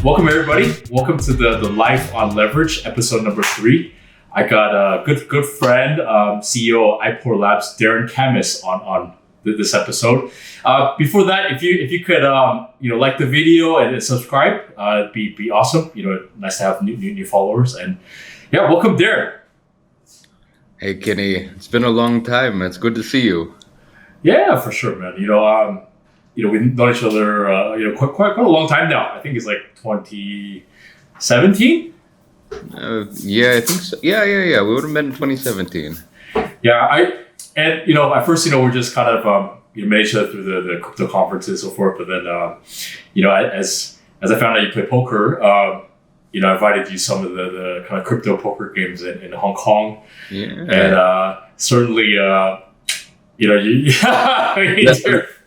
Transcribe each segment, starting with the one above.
Welcome everybody. Welcome to the Life on Leverage, episode number 3. I got a good friend, CEO of IPOR Labs, Darren Camas on this episode. Before that, if you could like the video and subscribe, it'd be awesome. Nice to have new followers. And yeah, welcome Darren. Hey Kenny, it's been a long time. It's good to see you. Yeah, for sure, man. We've known each other, quite a long time now. I think it's like 2017. Yeah, I think so. Yeah. We would have met in 2017. Yeah, at first, we're just kind of met each other through the crypto conferences and so forth. But then, as I found out you play poker, I invited you some of the kind of crypto poker games in Hong Kong. Yeah, and certainly,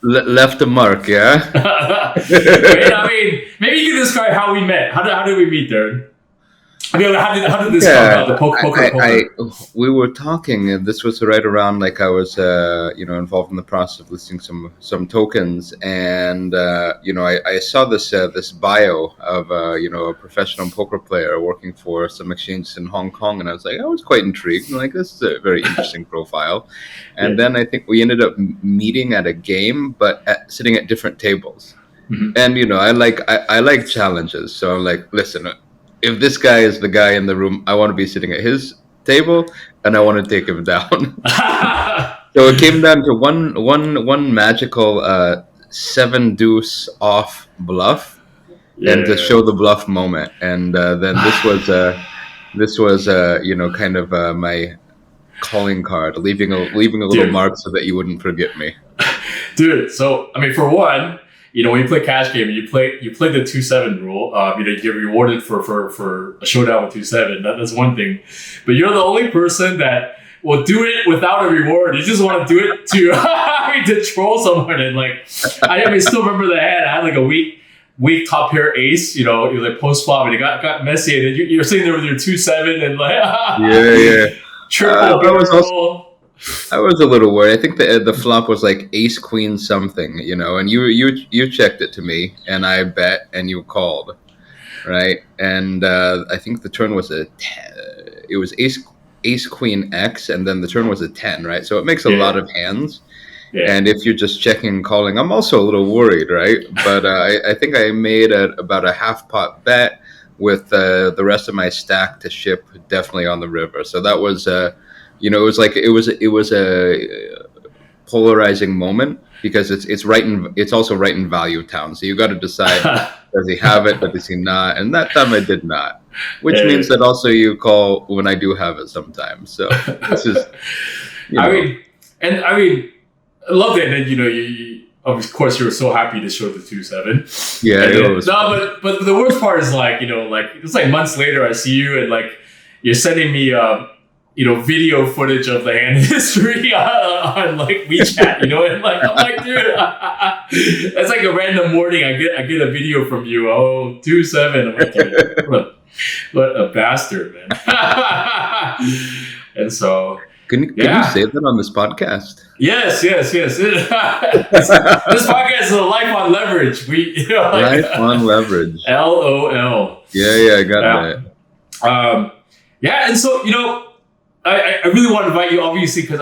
left a mark, yeah. Maybe you can describe how we met. How did we meet, Darren? How did this come about? The poker. We were talking, and this was right around like I was, involved in the process of listing some tokens, and I saw this bio of a professional poker player working for some exchanges in Hong Kong, and I was quite intrigued. Like, this is a very interesting profile, and then I think we ended up meeting at a game, but sitting at different tables. Mm-hmm. And I like challenges, so I'm like, listen. If this guy is the guy in the room, I want to be sitting at his table, and I want to take him down. So it came down to one magical 7 deuce off bluff, and to show the bluff moment. And then this was kind of my calling card, leaving a little mark so that you wouldn't forget me. Dude, so for one. When you play cash game, you play the 2-7 rule. You get rewarded for a showdown with 2-7. That's one thing. But you're the only person that will do it without a reward. You just want to do it to troll someone. And I still remember the hand. I had like a weak top pair ace. It was like post flop, and it got messy. And you're sitting there with your 2-7 and triple barrel. I was a little worried. I think the flop was like ace queen something, and you checked it to me, and I bet, and you called, right? And I think the turn was it was ace queen X, and then the turn was a 10, right? So it makes a lot of hands. Yeah. And if you're just checking and calling, I'm also a little worried, right? But I think I made about a half pot bet with the rest of my stack to ship definitely on the river. So that was. It was a polarizing moment because it's also right in value town. So you got to decide, does he have it, does he not? And that time I did not, which means that also you call when I do have it sometimes. So this is, I love it. And you of course you were so happy to show the 2-7. Yeah, but the worst part is it's like months later I see you and you're sending me video footage of the hand history on WeChat, and I'm like, dude, that's like a random morning. I get a video from you. 2-7. I'm like, dude, what a bastard, man. And so, can you say that on this podcast? Yes. This podcast is a Life on Leverage. Life on Leverage. LOL. Yeah, I got that. And so I really want to invite you, obviously, because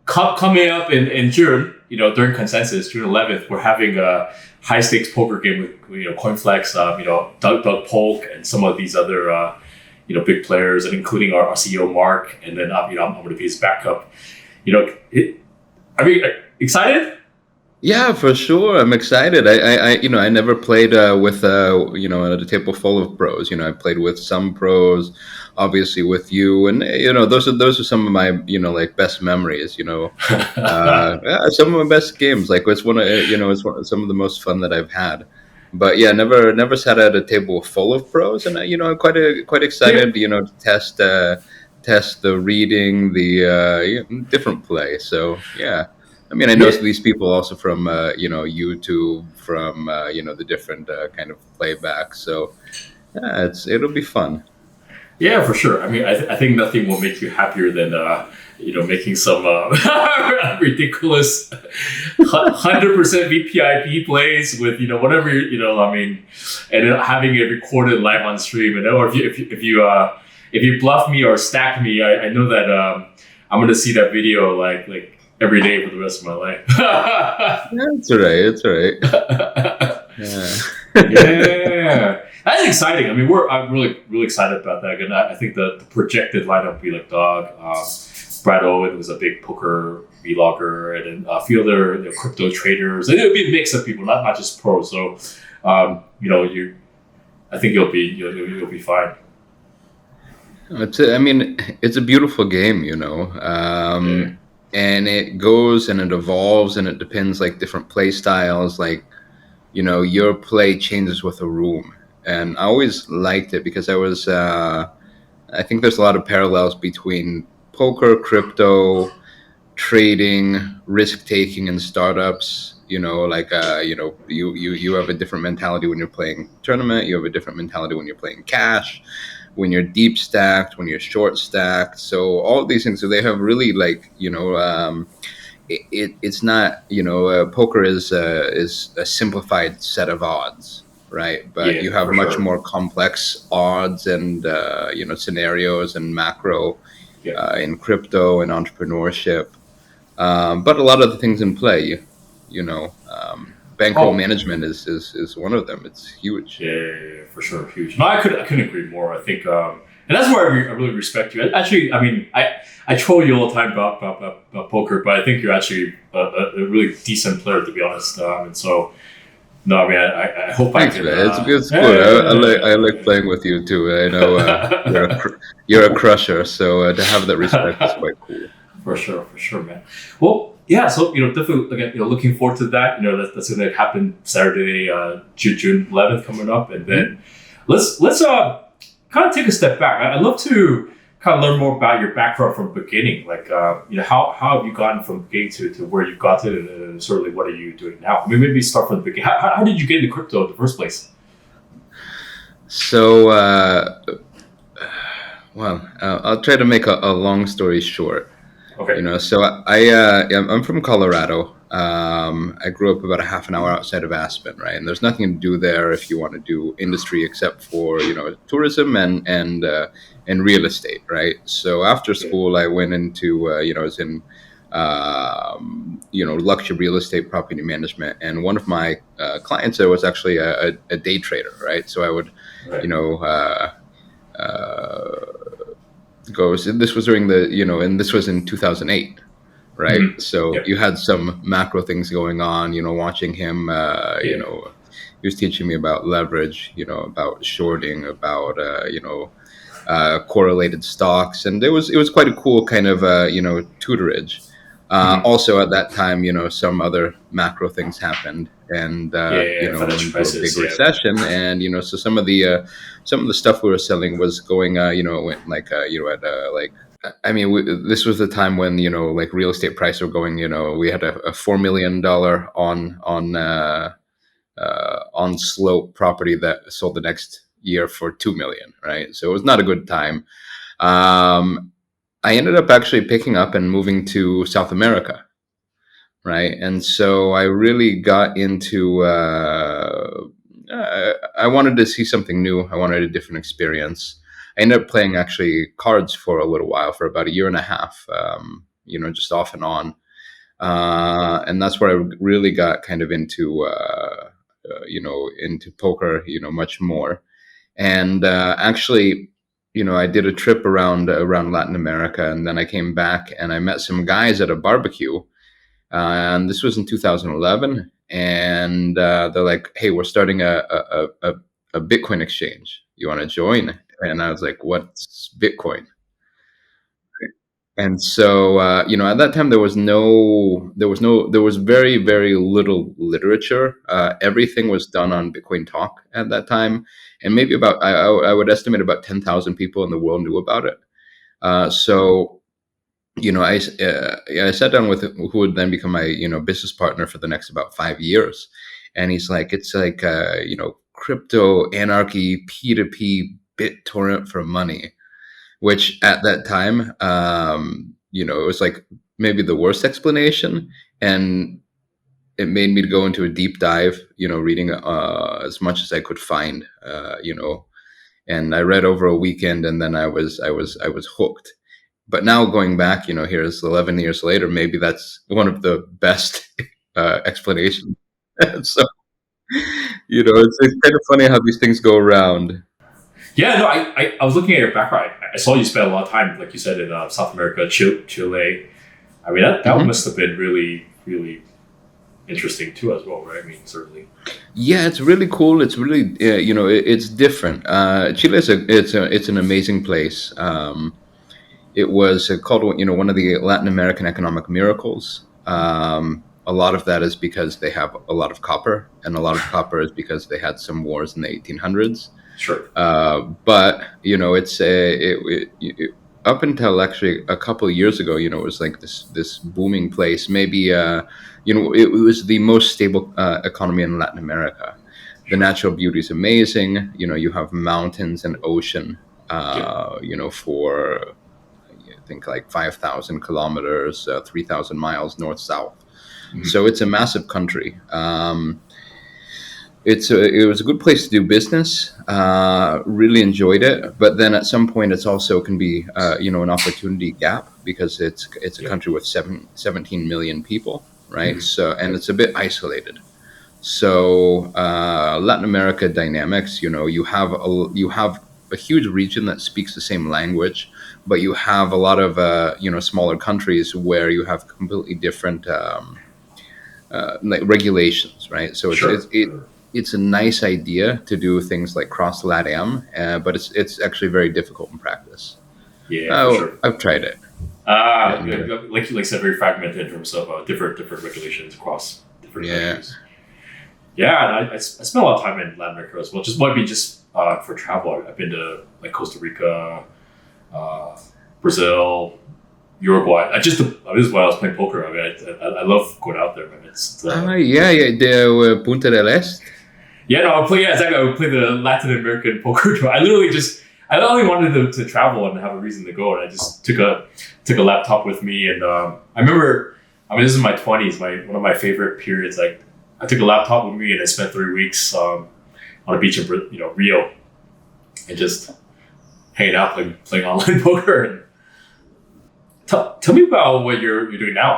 coming up in June, during Consensus, June 11th, we're having a high stakes poker game with CoinFlex, Doug Polk, and some of these other big players, and including our CEO Mark, and then I'm going to be his backup. Excited? Yeah, for sure. I'm excited. I never played with at a table full of pros. I played with some pros, obviously with you, and those are some of my best memories. Some of my best games. It's some of the most fun that I've had. But yeah, never sat at a table full of pros, and I'm quite excited. To test the reading, the different play. So yeah. I know these people also from, YouTube, from, the different kind of playbacks. So, yeah, it'll be fun. Yeah, for sure. I think nothing will make you happier than making some ridiculous 100% VPIP plays with whatever I mean, and then having it recorded live on stream. And or if you bluff me or stack me, I know that I'm gonna see that video like every day for the rest of my life. It's all right. It's all right. Yeah, that's exciting. I mean, I'm really excited about that. And I think the projected lineup will be like Dog, Brad Owen, who's a big poker vlogger, and then a few other crypto traders. And it'll be a mix of people, not just pros. So, I think you'll be fine. It's a beautiful game, and it goes and it evolves and it depends, like different play styles, like, your play changes with a room. And I always liked it because I think there's a lot of parallels between poker, crypto, trading, risk taking, and startups. You have a different mentality when you're playing tournament. You have a different mentality when you're playing cash, when you're deep stacked, when you're short stacked. So all of these things, so they have really it's not, poker is a simplified set of odds, right? But you have much more complex odds and scenarios and macro in crypto and entrepreneurship. But a lot of the things in play, bankroll management is one of them. It's huge. Yeah, for sure, huge. No, I couldn't agree more. I think, and that's why I really respect you. Actually, I mean, I troll you all the time about poker, but I think you're actually a really decent player, to be honest. And so, no, I mean, I hope Thanks, I can. Man. It's a good sport. I like playing with you too. I know you're a crusher, so to have that respect is quite cool. For sure, man. Well, yeah. So definitely again, looking forward to that. That's going to happen Saturday, June 11th coming up, and then let's kind of take a step back. I'd love to kind of learn more about your background from the beginning. Like, how have you gotten from beginning to where you got to, and certainly what are you doing now? I mean, maybe start from the beginning. How did you get into crypto in the first place? So, I'll try to make a long story short. Okay. So I'm from Colorado. I grew up about a half an hour outside of Aspen, right? And there's nothing to do there if you want to do industry except for tourism and real estate, right? So after school, I went into I was in luxury real estate property management, and one of my clients there was actually a day trader, right? So I would goes. This was during the and this was in 2008, right? Mm-hmm. So you had some macro things going on. Watching him. He was teaching me about leverage. About shorting. About correlated stocks, and it was quite a cool kind of tutorage. Also at that time, some other macro things happened, and went into a big recession, and so some of the stuff we were selling was going, it went this was the time when real estate prices were going. We had a $4 million on slope property that sold the next year for $2 million, right? So it was not a good time. I ended up actually picking up and moving to South America, right? And so I really got into, I wanted to see something new. I wanted a different experience. I ended up playing actually cards for a little while, for about a year and a half, just off and on. And that's where I really got kind of into, into poker, much more. And actually, I did a trip around Latin America, and then I came back and I met some guys at a barbecue, and this was in 2011. And they're like, "Hey, we're starting a Bitcoin exchange. You want to join?" And I was like, "What's Bitcoin?" And so, at that time, there was very, very little literature. Everything was done on Bitcoin Talk at that time, and maybe I would estimate about 10,000 people in the world knew about it. So, I sat down with who would then become my business partner for the next about 5 years, and he's like, it's like crypto anarchy, P2P, BitTorrent for money. Which at that time, it was like maybe the worst explanation, and it made me go into a deep dive, reading as much as I could find, and I read over a weekend, and then I was hooked. But now going back, here's 11 years later, maybe that's one of the best explanations. So, it's kind of funny how these things go around. Yeah, no, I was looking at your background. I saw you spent a lot of time, like you said, in South America, Chile. I mean, that Hmm. must have been really, really interesting too, as well, right? I mean, certainly. Yeah, it's really cool. It's really, it's different. Chile it's an amazing place. It was called, one of the Latin American economic miracles. A lot of that is because they have a lot of copper, and a lot of copper is because they had some wars in the 1800s. Sure. But up until actually a couple of years ago, it was like this booming place. Maybe it was the most stable economy in Latin America. The Sure. natural beauty is amazing. You have mountains and ocean. Yep. For I think like 5,000 kilometers, 3,000 miles north south. Mhm. So it's a massive country. It was a good place to do business. Really enjoyed it, but then at some point, it's also can be an opportunity gap, because it's a Yep. country with 17 million people, right? Mhm. So, and Yep. it's a bit isolated. So Latin America dynamics, you have a huge region that speaks the same language, but you have a lot of smaller countries where you have completely different like regulations, right? So Sure. Sure. it's a nice idea to do things like cross LATAM, but it's actually very difficult in practice. Yeah, for Oh, sure. I've tried it, and Like you said, very fragmented in terms of different regulations across different yeah. countries. Yeah, and I spent a lot of time in Latin America as well. Just might be just for travel. I've been to like Costa Rica, uh, Brazil, Uruguay. This is why I was playing poker. I mean, I love going out there, man. It's Yeah, yeah, the Punta del Este. yeah, no, I play. Yeah, exactly. I would play the Latin American poker tour. I only wanted to travel and have a reason to go, and I just took a laptop with me. And I remember, I mean, this is my 20s. One of my favorite periods. Like, I took a laptop with me, and I spent 3 weeks on a beach in Rio, and just hanging out, playing online poker. And tell me about what you're doing now.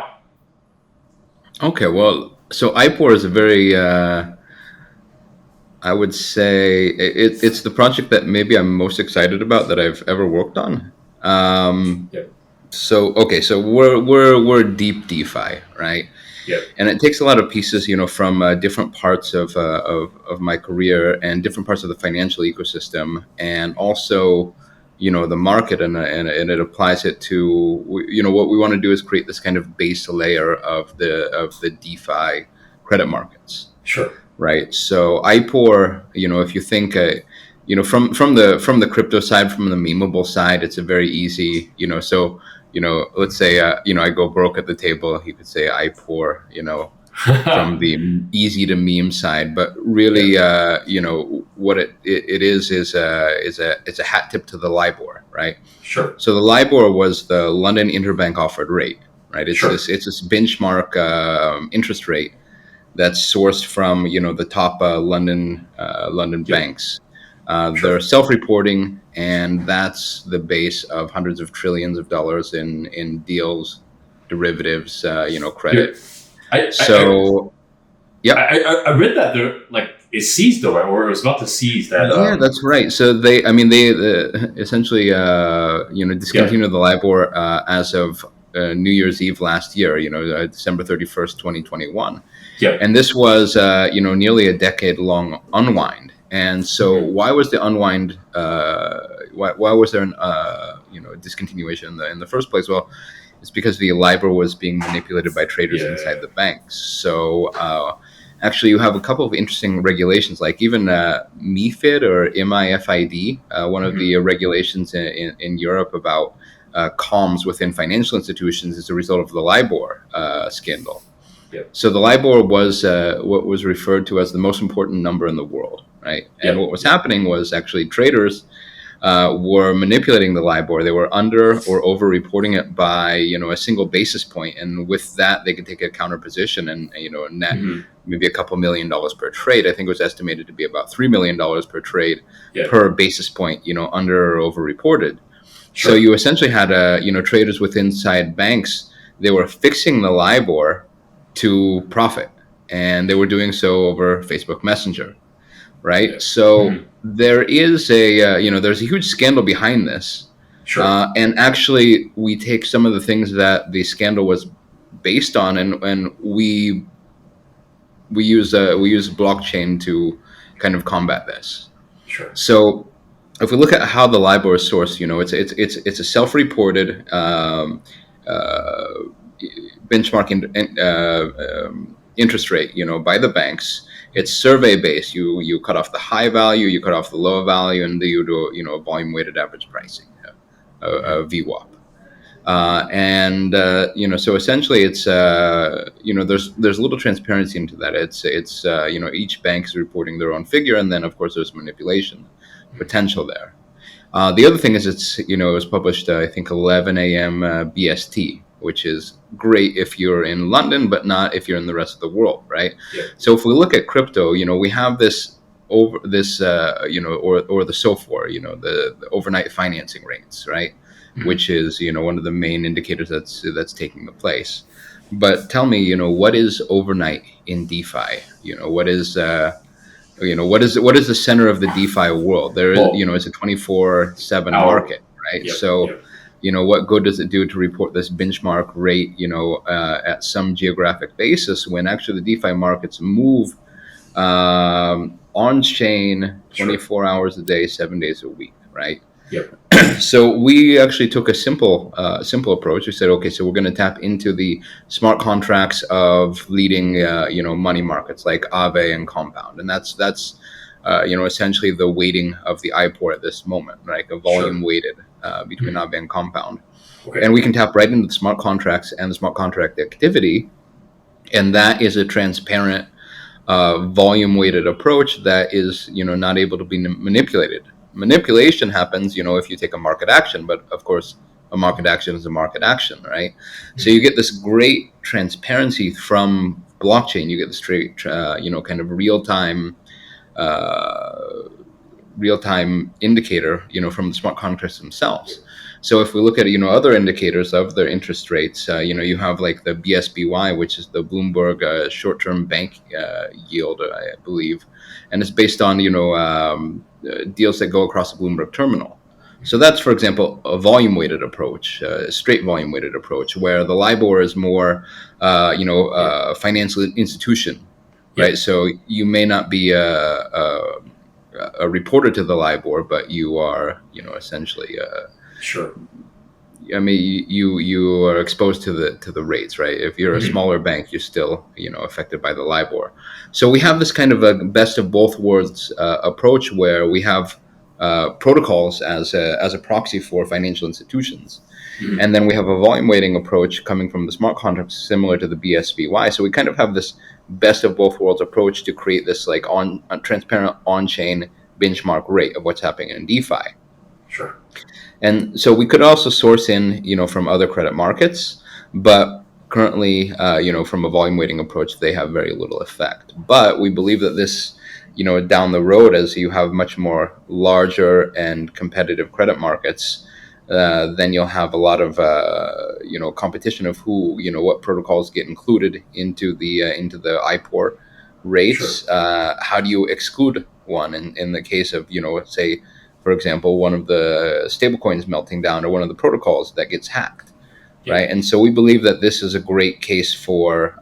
Okay, well, so IPOR is a very, I would say, it's the project that maybe I'm most excited about that I've ever worked on. Um, Yeah, so okay, so we're deep DeFi, right? yeah, And it takes a lot of pieces, from different parts of my career and different parts of the financial ecosystem, and also, the market, and it applies it to, what we want to do is create this kind of base layer of the DeFi credit markets, sure. right? So IPOR, if you think, from the crypto side, from the memeable side, it's a very easy, so, let's say, I go broke at the table, you could say IPOR, from the easy to meme side, but Yeah, really, what it is it's a hat tip to the Libor, right? sure, So the Libor was the London interbank offered rate, right? It's sure. this benchmark interest rate that's sourced from the top London Yeah, banks. They're sure. self-reporting, and that's the base of hundreds of trillions of dollars in deals, derivatives, Yeah. credit. I, I, So, yep. I read that they're like it seized though, right? Or it was about to seize that. Yeah, that's right. So I mean, they essentially, Yeah, discontinued the LIBOR as of New Year's Eve last year. December 31st, 2021, yeah, and this was, nearly a decade long unwind. And so, hmm, why was the unwind? Why was there an discontinuation in the first place? Well, it's because the LIBOR was being manipulated by traders inside yeah, the banks. So, actually, you have a couple of interesting regulations, like even MiFID or MIFID, one of hmm, the regulations in Europe about comms within financial institutions as a result of the LIBOR scandal. yeah, So the LIBOR was what was referred to as the most important number in the world, right? And yeah, what was yeah, happening was actually traders were manipulating the LIBOR. They were under or over reporting it by a single basis point, and with that they could take a counter position and net maybe a couple $1 million per trade. I think it was estimated to be about $3 million per trade per basis point, under or over reported. Sure. So you essentially had traders with inside banks. They were fixing the LIBOR to profit, and they were doing so over Facebook Messenger, right? Yeah. So there is there's a huge scandal behind this. Sure. And actually, we take some of the things that the scandal was based on, and we use blockchain to kind of combat this. Sure. So if we look at how the LIBOR is sourced, it's a self-reported benchmark interest rate, by the banks. It's survey based. You cut off the high value, you cut off the low value, and you do volume weighted average pricing, VWAP. So essentially it's there's a little transparency into that. It's each bank is reporting their own figure, and then of course there's manipulation potential there. The other thing is it was published I think 11 a.m. BST, which is great if you're in London, but not if you're in the rest of the world, right? Yeah. So if we look at crypto, we have this or the SOFR, the overnight financing rates, right? Which is one of the main indicators that's taking the place. But tell me, what is overnight in DeFi? What is what is the center of the DeFi world? There is it's a 24/7 market, right? Yep, so yep. What good does it do to report this benchmark rate at some geographic basis when actually the DeFi markets move on chain 24 hours a day, 7 days a week, right? Yep. So we actually took a simple approach. We said, okay, so we're going to tap into the smart contracts of leading, money markets like Aave and Compound, and that's essentially the weighting of the IPOR at this moment, right? A volume weighted between Aave and Compound, and we can tap right into the smart contracts and the smart contract activity, and that is a transparent, volume weighted approach that is not able to be manipulated. Manipulation happens, if you take a market action, but of course, a market action is a market action, right? So you get this great transparency from blockchain. You get this straight, kind of real-time indicator, from the smart contracts themselves. So if we look at, other indicators of their interest rates, you have like the BSBY, which is the Bloomberg short-term bank yield, I believe, and it's based on, deals that go across the Bloomberg terminal. So that's, for example, a volume-weighted approach, a straight volume-weighted approach, where the LIBOR is more, financial institution, right? Yep. So you may not be a reporter to the LIBOR, but you are, essentially, sure. I mean, you are exposed to the rates, right? If you're a smaller bank, you're still, affected by the LIBOR. So we have this kind of a best of both worlds approach where we have protocols as a proxy for financial institutions, and then we have a volume weighting approach coming from the smart contracts similar to the BSBY. So we kind of have this best of both worlds approach to create this like transparent on-chain benchmark rate of what's happening in DeFi. Sure. And so we could also source in, from other credit markets, but currently, from a volume weighting approach, they have very little effect. But we believe that this, down the road, as you have much more larger and competitive credit markets, then you'll have a lot of, competition of who, what protocols get included into the IPOR rates. Sure. How do you exclude one in the case of, say, for example, one of the stablecoins melting down or one of the protocols that gets hacked, right? And so we believe that this is a great case for,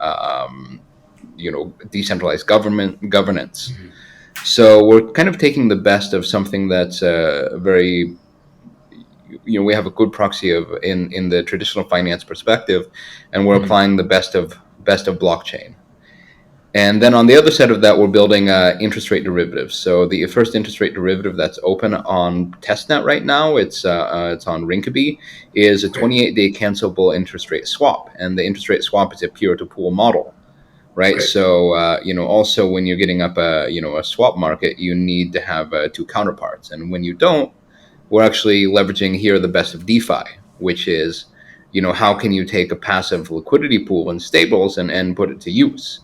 decentralized governance. Mm-hmm. So we're kind of taking the best of something that's very, we have a good proxy of in the traditional finance perspective, and we're applying the best of blockchain. And then on the other side of that, we're building interest rate derivatives. So the first interest rate derivative that's open on testnet right now, it's on Rinkeby, is a 28-day cancelable interest rate swap. And the interest rate swap is a peer-to-pool model, right? Okay. So, also when you're getting up a swap market, you need to have two counterparts. And when you don't, we're actually leveraging here the best of DeFi, which is, how can you take a passive liquidity pool in stables and put it to use?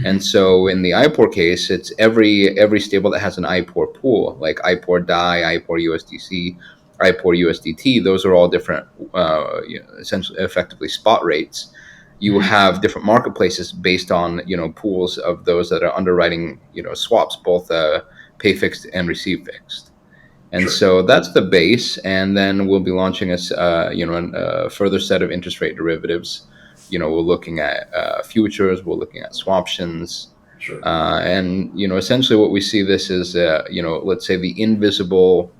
And so in the IPOR case, it's every stable that has an IPOR pool, like IPOR DAI, IPOR USDC, IPOR USDT. Those are all different, essentially, effectively spot rates. You have different marketplaces based on pools of those that are underwriting swaps, both pay fixed and receive fixed. And so that's the base, and then we'll be launching a further set of interest rate derivatives. We're looking at futures, we're looking at swaptions, and essentially what we see this is, let's say the invisible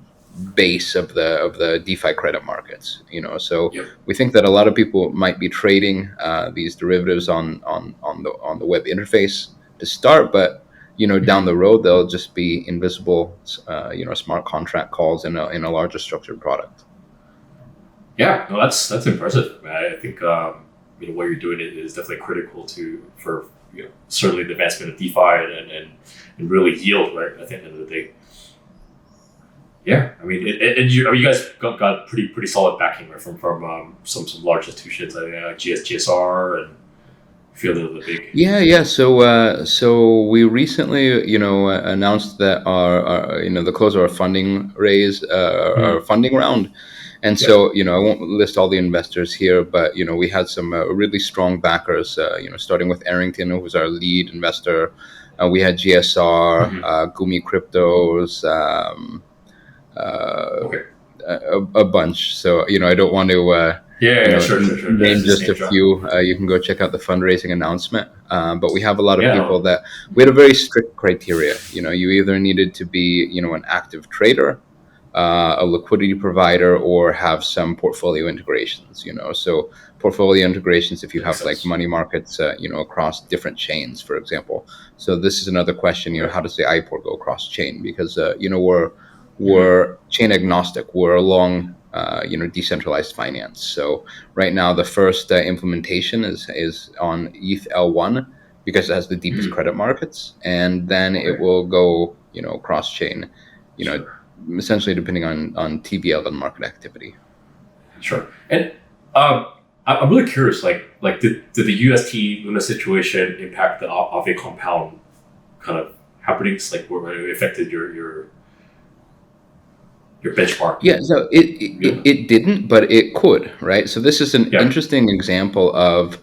base of the DeFi credit markets. So we think that a lot of people might be trading these derivatives on the web interface to start, but down the road they'll just be invisible, smart contract calls in a larger structured product. Yeah, no, that's impressive, man. I think what you're doing is definitely critical for certainly the advancement of DeFi and really yield, right, at the end of the day. Yeah, I mean, you guys got pretty solid backing, right, from some large institutions like GSR and a few of the big. Yeah. So we recently, announced that our the close of our funding raise, our funding round, and so I won't list all the investors here, but we had some really strong backers. Starting with Arrington, who was our lead investor. We had GSR, Gumi Cryptos. A bunch. So I don't want to sure. name just a few. You can go check out the fundraising announcement. But we have a lot of people that we had a very strict criteria. You either needed to be an active trader, a liquidity provider, or have some portfolio integrations. So portfolio integrations, if you have like money markets, across different chains, for example. So this is another question. How does the IPOR go across chain? Because we're chain agnostic. We're along, decentralized finance. So right now, the first implementation is on ETH L1 because it has the deepest credit markets, and then it will go, cross chain, essentially depending on TVL and market activity. Sure. And I'm really curious, like did the UST Luna situation impact the Aave compound kind of happenings, like where it affected your benchmark? Yeah, so it didn't, but it could, right? So this is an interesting example of,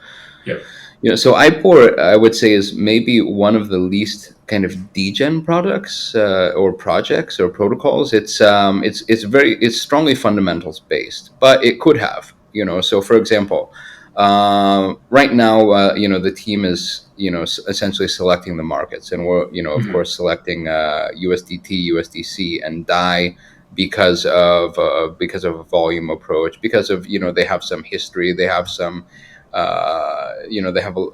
so IPOR, I would say, is maybe one of the least kind of degen products or projects or protocols. It's strongly fundamentals based, but it could have, So for example, right now, the team is, essentially selecting the markets, and we're, of course, selecting USDT, USDC, and DAI. Because of a volume approach, because of they have some history, they have some they have a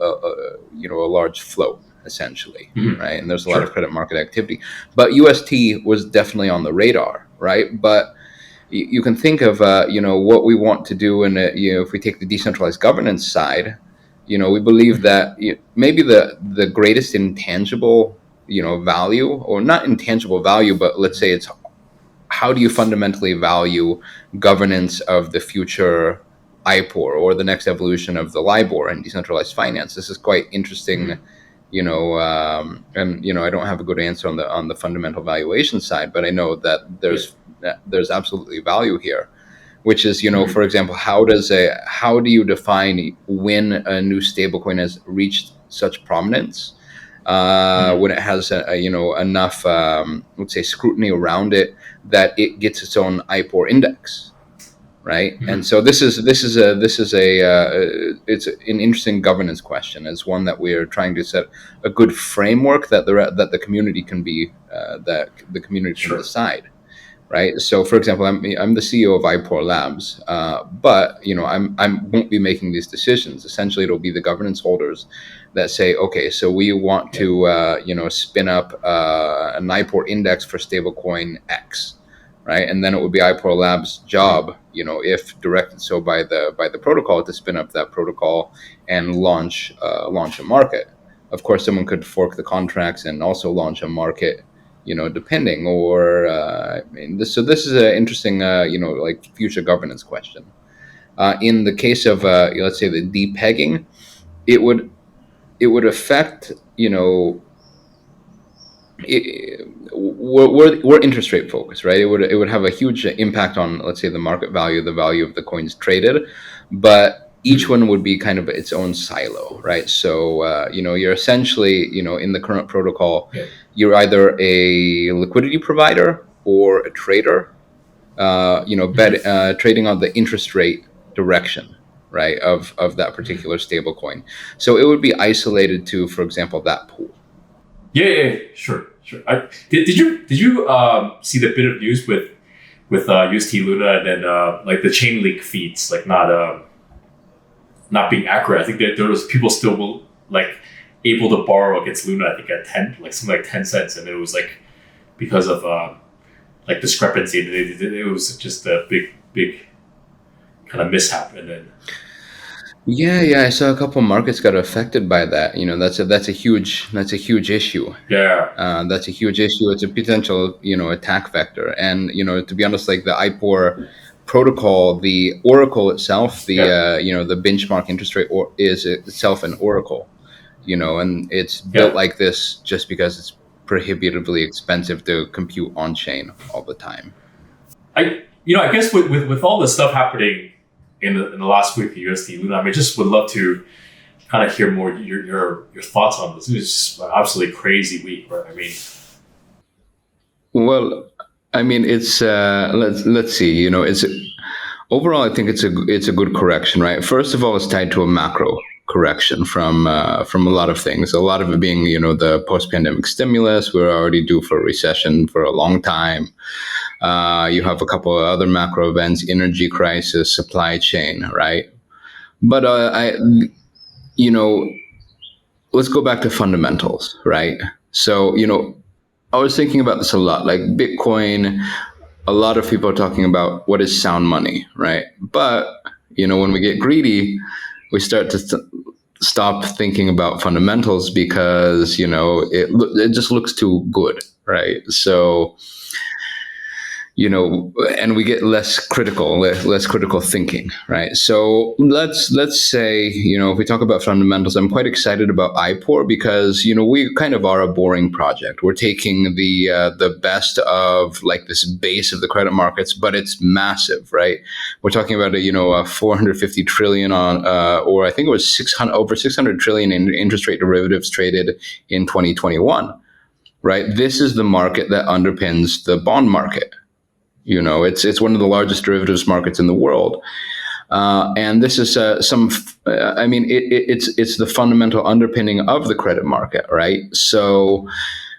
large float essentially, right? And there's a lot of credit market activity. But UST was definitely on the radar, right? But you can think of what we want to do, and if we take the decentralized governance side, we believe that maybe the greatest intangible value, or not intangible value, but let's say it's how do you fundamentally value governance of the future IPOR or the next evolution of the Libor and decentralized finance? This is quite interesting, and I don't have a good answer on the fundamental valuation side, but I know that there's absolutely value here, which is for example, how do you define when a new stablecoin has reached such prominence? When it has enough let's say scrutiny around it that it gets its own IPOR index, right? And so this is it's an interesting governance question. It's one that we are trying to set a good framework that the community can be can decide, right? So for example, I'm the CEO of IPOR Labs, but I won't be making these decisions. Essentially, it'll be the governance holders that say, okay, so we want to spin up an IPOR index for stablecoin X, right? And then it would be IPOR Labs' job, if directed so by the protocol, to spin up that protocol and launch a market. Of course, someone could fork the contracts and also launch a market, depending. Or this is an interesting, like future governance question. In the case of let's say the depegging, it would affect, we're interest rate focused, right? It would have a huge impact on, let's say, the market value, the value of the coins traded, but each one would be kind of its own silo, right? So you're essentially, in the current protocol, Yeah. you're either a liquidity provider or a trader, trading on the interest rate direction, right, of that particular stable coin. So it would be isolated to, for example, that pool. Yeah, sure, sure. Did you see the bit of news with UST Luna and then like the Chainlink feeds like not being accurate? I think that there was people still like able to borrow against Luna. I think at 10, like something like 10 cents, and it was like because of like discrepancy. It was just a big kind of mishap, and then Yeah, I saw a couple markets got affected by that. That's a huge issue. yeah, That's a huge issue. It's a potential, attack vector. And to be honest, like the IPOR protocol, the oracle itself, the yeah, the benchmark interest rate is itself an oracle. And it's built yeah. like this just because it's prohibitively expensive to compute on chain all the time. I guess with all the stuff happening in the last week of USD Luna, I mean, just would love to kind of hear more your thoughts on this. It was just an absolutely crazy week, right? I mean, Well, I mean, it's let's see. It's overall, I think it's a good correction, right? First of all, it's tied to a macro correction from a lot of things. A lot of it being, the post-pandemic stimulus. We're already due for a recession for a long time. You have a couple of other macro events: energy crisis, supply chain, right? But you know, let's go back to fundamentals, right? So, I was thinking about this a lot. Like Bitcoin, a lot of people are talking about what is sound money, right? But when we get greedy, we start to stop thinking about fundamentals because it just looks too good, right? So and we get less critical thinking, right? So let's say, if we talk about fundamentals, I'm quite excited about IPOR because we kind of are a boring project. We're taking the best of like this base of the credit markets, but it's massive, right? We're talking about a 450 trillion on, or I think it was 600 over 600 trillion in interest rate derivatives traded in 2021, right? This is the market that underpins the bond market. It's one of the largest derivatives markets in the world, and this is I mean, it's the fundamental underpinning of the credit market, right? So,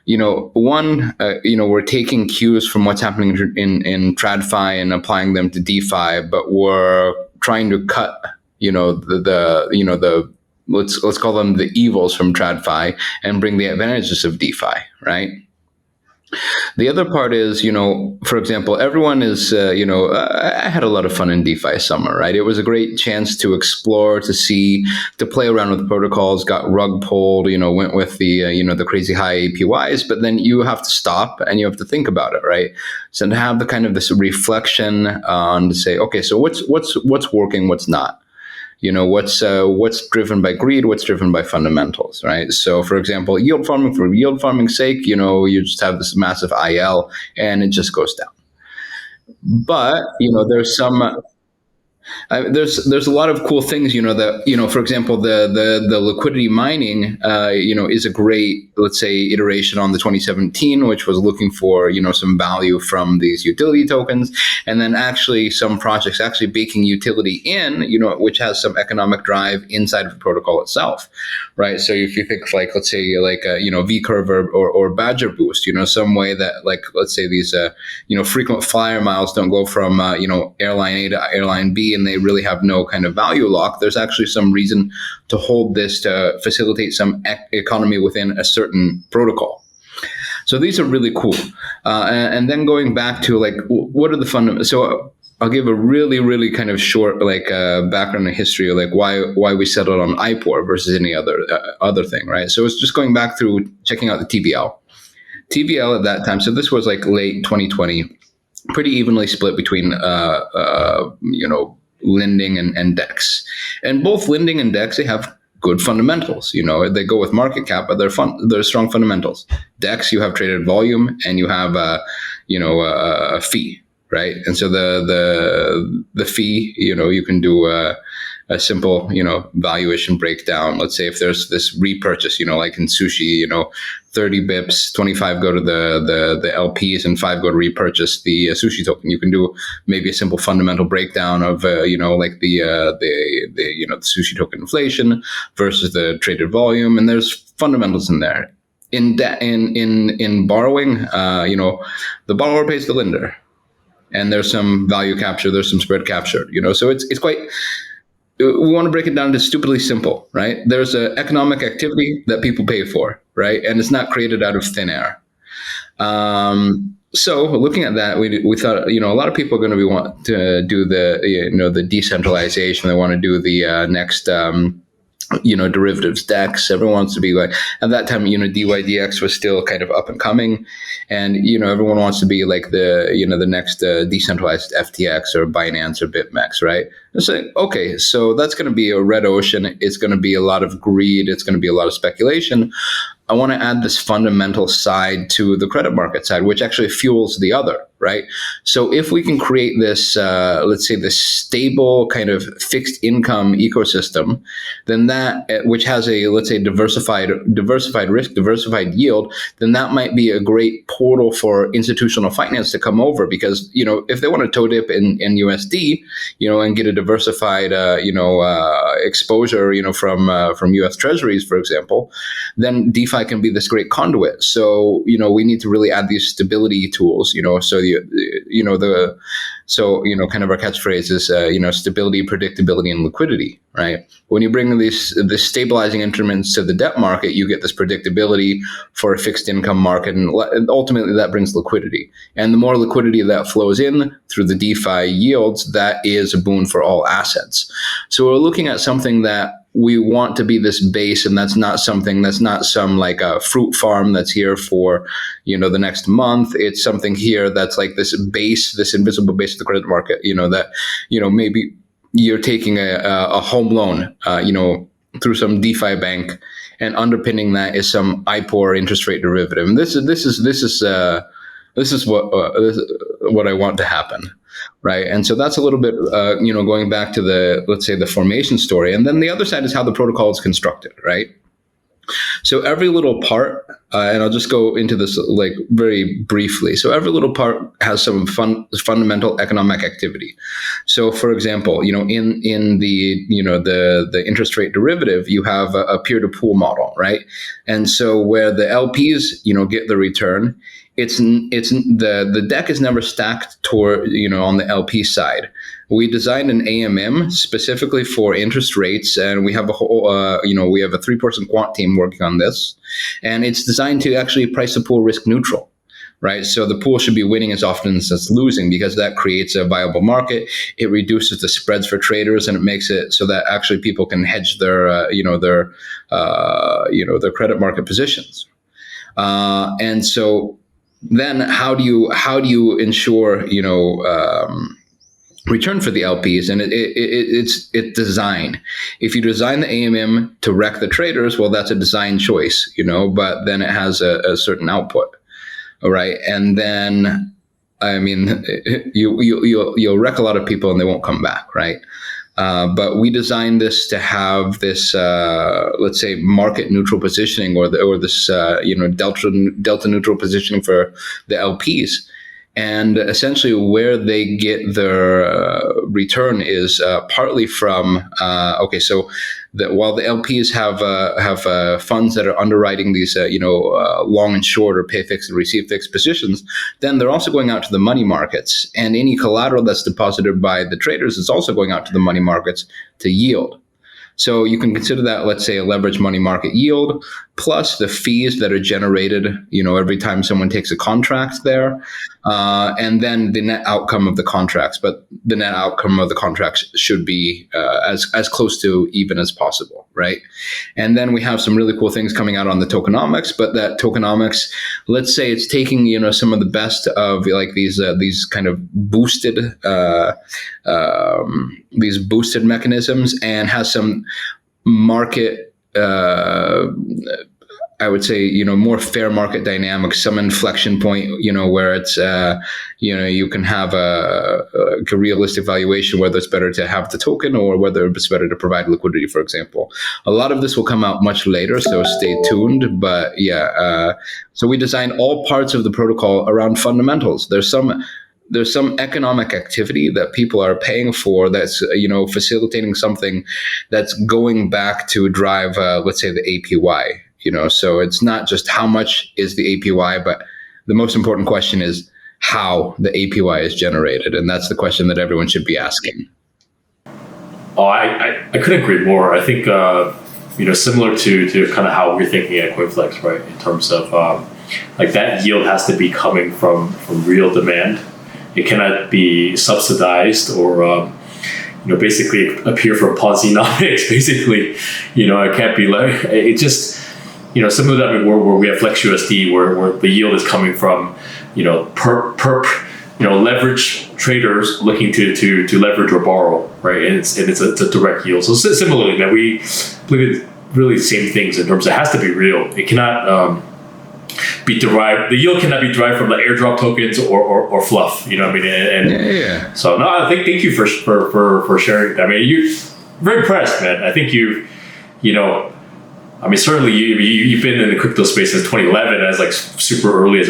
we're taking cues from what's happening in TradFi and applying them to DeFi, but we're trying to cut, the let's call them the evils from TradFi and bring the advantages of DeFi, right? The other part is, for example, everyone is, I had a lot of fun in DeFi summer, right? It was a great chance to explore, to see, to play around with protocols, got rug pulled, went with the crazy high APYs, but then you have to stop and you have to think about it, right? So to have the kind of this reflection on to say, okay, so what's working, what's not? What's driven by greed, what's driven by fundamentals, right? So for example, yield farming for yield farming's sake, you just have this massive IL and it just goes down. But there's some there's a lot of cool things, that for example, the liquidity mining, is a great, let's say, iteration on the 2017, which was looking for some value from these utility tokens, and then actually some projects actually baking utility in, which has some economic drive inside of the protocol itself, right? So if you think like, let's say, like V curve or Badger boost, some way that, like, let's say these frequent flyer miles don't go from airline A to airline B, and they really have no kind of value lock. There's actually some reason to hold this to facilitate some economy within a certain protocol. So these are really cool. And then going back to like, what are the fundamentals? So I'll give a really, really kind of short like background and history of like why we settled on IPOR versus any other thing, right? So it's just going back through checking out the TVL. TVL at that time, so this was like late 2020, pretty evenly split between lending and DEX. And both lending and DEX, they have good fundamentals. They go with market cap, but they're strong fundamentals. DEX, you have traded volume and you have a fee, right? And so the fee, you can do a simple, valuation breakdown. Let's say if there's this repurchase, like in sushi, 30 bips, 25 go to the LPs and 5 go to repurchase the sushi token. You can do maybe a simple fundamental breakdown of, like the sushi token inflation versus the traded volume. And there's fundamentals in there. In borrowing, the borrower pays the lender, and there's some value capture, there's some spread capture, so it's quite, we want to break it down to stupidly simple, right? There's an economic activity that people pay for, right? And it's not created out of thin air. So looking at that, we thought, a lot of people are going to want to do the decentralization. They want to do the next, derivatives DEX. Everyone wants to be like, at that time, DYDX was still kind of up and coming. And, everyone wants to be like the next decentralized FTX or Binance or BitMEX, right? It's like, okay, so that's going to be a red ocean. It's going to be a lot of greed. It's going to be a lot of speculation. I want to add this fundamental side to the credit market side, which actually fuels the other, right? So if we can create this, let's say, this stable kind of fixed income ecosystem, then that, which has a, let's say, diversified risk, diversified yield, then that might be a great portal for institutional finance to come over, because, if they want to toe dip in USD, and get a diversified, exposure, from US Treasuries, for example, then DeFi can be this great conduit. So, we need to really add these stability tools, kind of our catchphrase is, stability, predictability, and liquidity, right? When you bring this stabilizing instruments to the debt market, you get this predictability for a fixed income market, and ultimately that brings liquidity. And the more liquidity that flows in through the DeFi yields, that is a boon for all assets. So we're looking at something that we want to be this base, and that's not some like a fruit farm that's here for, the next month. It's something here that's like this base, this invisible base of the credit market, that, maybe you're taking a home loan, through some DeFi bank, and underpinning that is some IPOR interest rate derivative. And this is what I want to happen. Right. And so that's a little bit, going back to let's say the formation story. And then the other side is how the protocol is constructed. Right. So every little part, and I'll just go into this like very briefly. So every little part has some fundamental economic activity. So for example, in the interest rate derivative, you have a peer-to-pool model, right? And so where the LPs, get the return, it's the deck is never stacked toward, on the LP side. We designed an AMM specifically for interest rates, and we have a whole, we have a 3-person quant team working on this, and it's designed to actually price the pool risk neutral, right? So the pool should be winning as often as it's losing, because that creates a viable market. It reduces the spreads for traders, and it makes it so that actually people can hedge their credit market positions. And so then how do you ensure, return for the LPs? And it's design. If you design the AMM to wreck the traders, well, that's a design choice, but then it has a certain output. All right. And then, I mean, you'll wreck a lot of people and they won't come back. Right. But we designed this to have this, let's say, market neutral positioning, or this, delta neutral positioning for the LPs. And essentially where they get their return is partly from, so while the LPs have funds that are underwriting these, long and short or pay fixed and receive fixed positions, then they're also going out to the money markets. And any collateral that's deposited by the traders is also going out to the money markets to yield. So you can consider that, let's say, a leveraged money market yield. plus the fees that are generated, every time someone takes a contract there, and then the net outcome of the contracts. But the net outcome of the contracts should be as close to even as possible, right? And then we have some really cool things coming out on the tokenomics, but that tokenomics, let's say it's taking, some of the best of like these kind of boosted mechanisms, and has some market, I would say, more fair market dynamics, some inflection point, where it's, you can have a realistic valuation, whether it's better to have the token or whether it's better to provide liquidity, for example. A lot of this will come out much later, so stay tuned. But so we designed all parts of the protocol around fundamentals. There's some economic activity that people are paying for that's, facilitating something that's going back to drive, let's say, the APY. So it's not just how much is the APY, but the most important question is how the APY is generated. And that's the question that everyone should be asking. Oh, I couldn't agree more. I think, similar to kind of how we're thinking at CoinFlex, right? In terms of like that yield has to be coming from real demand. It cannot be subsidized or, basically appear from Ponzi-nomics. Basically, it can't be like, it just, similar to that where we have FlexUSD, where the yield is coming from, perp, leverage traders looking to leverage or borrow, right? And it's a direct yield. So similarly, that we believe it's really the same things in terms of it has to be real. It cannot be derived. The yield cannot be derived from the airdrop tokens or fluff. You know what I mean? And so no, I think thank you for sharing. I mean, you're very impressed, man. I think certainly you've been in the crypto space since 2011 as like super early as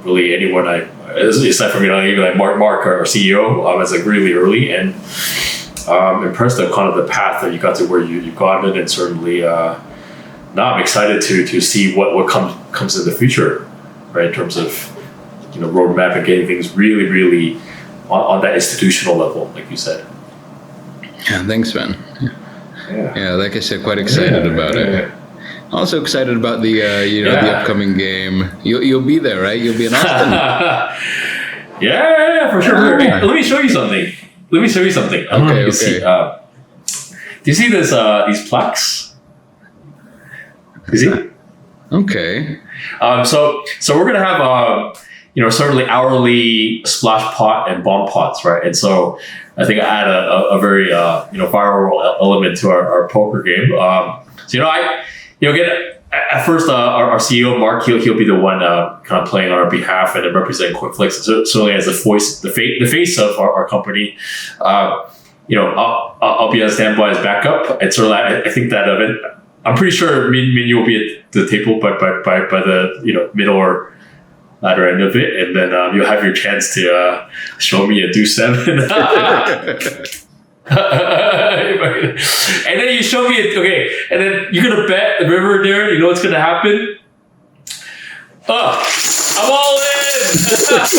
really anyone aside from even like Mark our CEO, was like really early, and impressed at kind of the path that you got to where you've gotten, and certainly now I'm excited to see what comes in the future, right? In terms of roadmap and getting things really really on that institutional level, like you said. Yeah, thanks, man. Yeah, like I said, quite excited about it. Also excited about the the upcoming game. You'll be there, right? You'll be in Austin. Yeah, for sure. Hey, let me show you something. Okay. See, do you see this? These plaques? You see? Okay. So we're gonna have certainly hourly splash pot and bomb pots, right? And so I think I add a very viral element to our poker game. Again, at first our CEO Mark, he'll be the one kind of playing on our behalf and representing CoinFlex, certainly as the voice, the face of our company. I'll be on standby as backup, and certainly I think that event. I'm pretty sure me and you will be at the table by the middle or latter end of it, and then you'll have your chance to show me a deuce 7. And then you show me it, okay, and then you're gonna bet the river, Darren. You know what's gonna happen? I'm all in. That's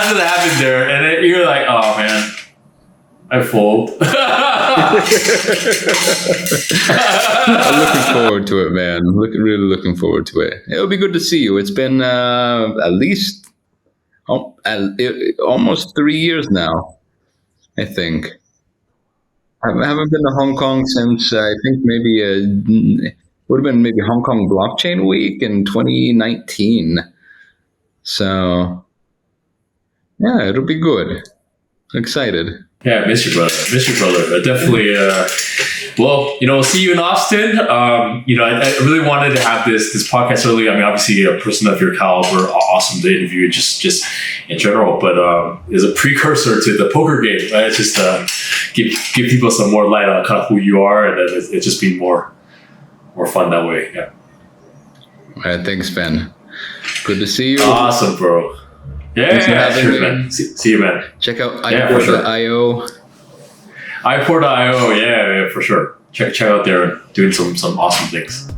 gonna happen, Darren, and then you're like, oh man, I fold. I'm looking forward to it, man. Really looking forward to it. It'll be good to see you. It's been at least almost 3 years now, I think. I haven't been to Hong Kong since I think maybe would have been maybe Hong Kong Blockchain Week in 2019. So yeah, it'll be good. Excited. Yeah, miss you, brother. Definitely. We'll see you in Austin. I really wanted to have this podcast early. I mean, obviously, a person of your caliber, awesome to interview, just in general. But is a precursor to the poker game, right? It's just give people some more light on kind of who you are, and then it's just been more fun that way. Yeah. All right, thanks, Ben. Good to see you. Awesome, bro. Yeah, sure, man. See you, man. Check out IPOR.io. IPOR.io, yeah, for sure. Check out there, doing some awesome things.